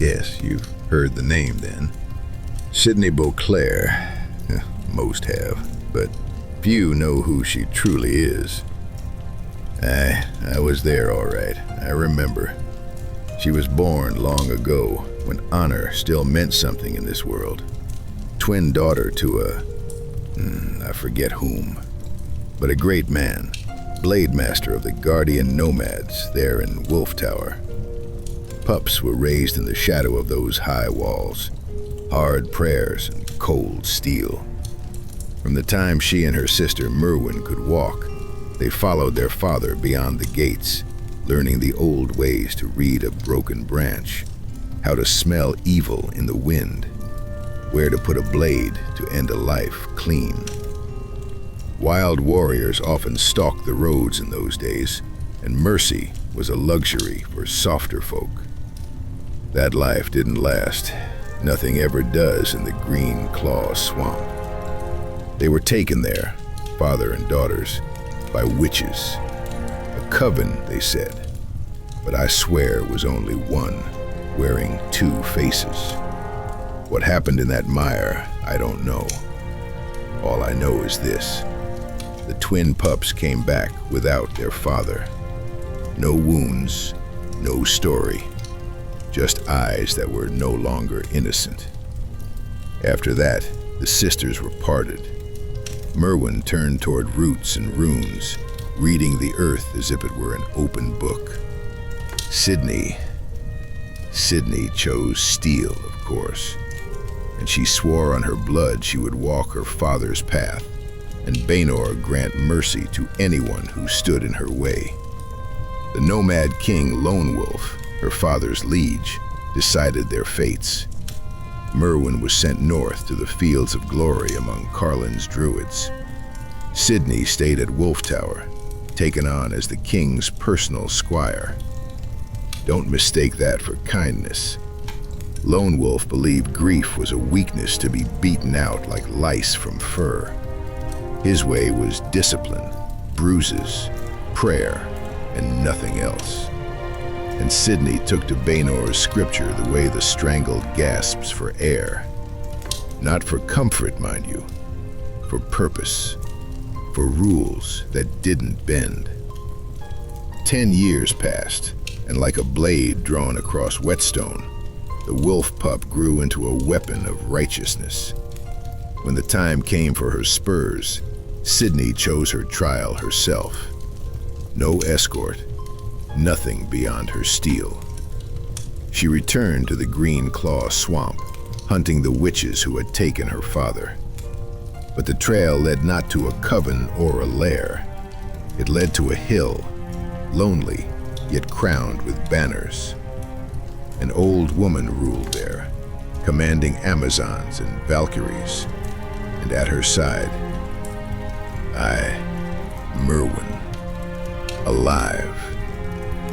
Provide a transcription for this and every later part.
Yes, you've heard the name then. Sidney Beauclair. Most have, but few know who she truly is. I was there all right. I remember. She was born long ago, when honor still meant something in this world. Twin daughter to I forget whom, but a great man, blade master of the guardian nomads there in Wolf Tower. Pups were raised in the shadow of those high walls, hard prayers and cold steel. From the time she and her sister Merwin could walk, they followed their father beyond the gates, learning the old ways to read a broken branch, how to smell evil in the wind, where to put a blade to end a life clean. Wild warriors often stalked the roads in those days, and mercy was a luxury for softer folk. That life didn't last. Nothing ever does in the Green Claw Swamp. They were taken there, father and daughters, by witches. A coven, they said, but I swear it was only one, wearing two faces. What happened in that mire, I don't know. All I know is this. The twin pups came back without their father. No wounds, no story, just eyes that were no longer innocent. After that, the sisters were parted. Merwin turned toward roots and runes, reading the earth as if it were an open book. Sidney chose steel, of course, and she swore on her blood she would walk her father's path, and Baynor grant mercy to anyone who stood in her way. The nomad king Lone Wolf, her father's liege, decided their fates. Merwin was sent north to the fields of glory among Carlin's druids. Sidney stayed at Wolf Tower, taken on as the king's personal squire. Don't mistake that for kindness. Lone Wolf believed grief was a weakness to be beaten out like lice from fur. His way was discipline, bruises, prayer, and nothing else. And Sidney took to Baynor's scripture the way the strangled gasps for air. Not for comfort, mind you, for purpose, for rules that didn't bend. 10 years passed, and like a blade drawn across whetstone, the wolf pup grew into a weapon of righteousness. When the time came for her spurs, Sidney chose her trial herself. No escort, nothing beyond her steel. She returned to the Green Claw Swamp, hunting the witches who had taken her father. But the trail led not to a coven or a lair. It led to a hill, lonely, yet crowned with banners. An old woman ruled there, commanding Amazons and Valkyries, and at her side, Merwin, alive,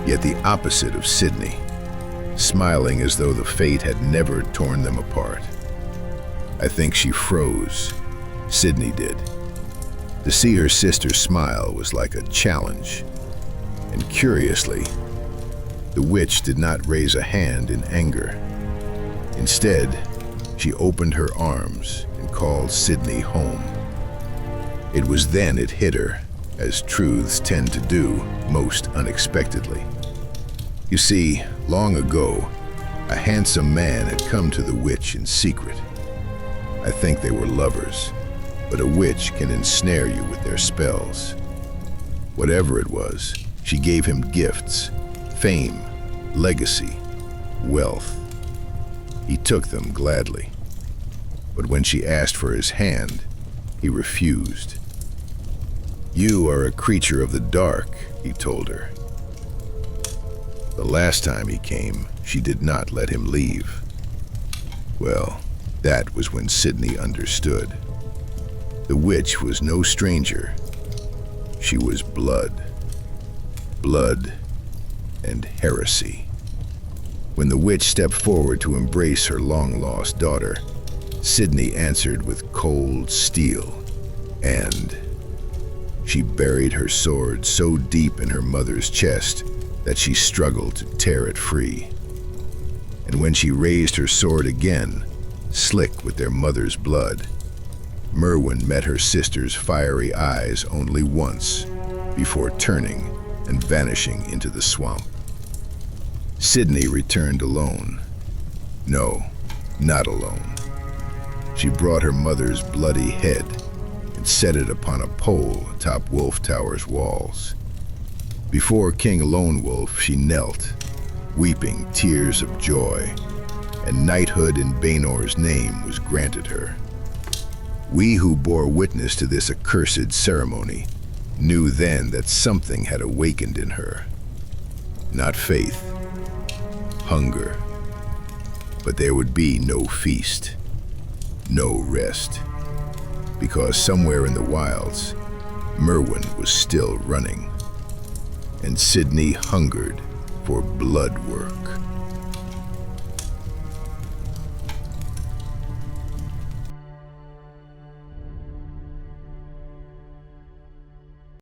yet the opposite of Sidney, smiling as though the fate had never torn them apart. I think she froze. Sidney did. To see her sister smile was like a challenge. And curiously, the witch did not raise a hand in anger. Instead, she opened her arms and called Sidney home. It was then it hit her, as truths tend to do most unexpectedly. You see, long ago, a handsome man had come to the witch in secret. I think they were lovers, but a witch can ensnare you with their spells. Whatever it was, she gave him gifts, fame, legacy, wealth. He took them gladly. But when she asked for his hand, he refused. "You are a creature of the dark," he told her. The last time he came, she did not let him leave. Well, that was when Sidney understood. The witch was no stranger. She was blood. Blood and heresy. When the witch stepped forward to embrace her long-lost daughter, Sidney answered with cold steel, and she buried her sword so deep in her mother's chest that she struggled to tear it free. And when she raised her sword again, slick with their mother's blood, Merwin met her sister's fiery eyes only once before turning and vanishing into the swamp. Sidney returned alone. No, not alone. She brought her mother's bloody head and set it upon a pole atop Wolf Tower's walls. Before King Lone Wolf she knelt, weeping tears of joy, and knighthood in Baenor's name was granted her. We who bore witness to this accursed ceremony knew then that something had awakened in her. Not faith, hunger, but there would be no feast, no rest, because somewhere in the wilds, Merwin was still running, and Sidney hungered for blood work.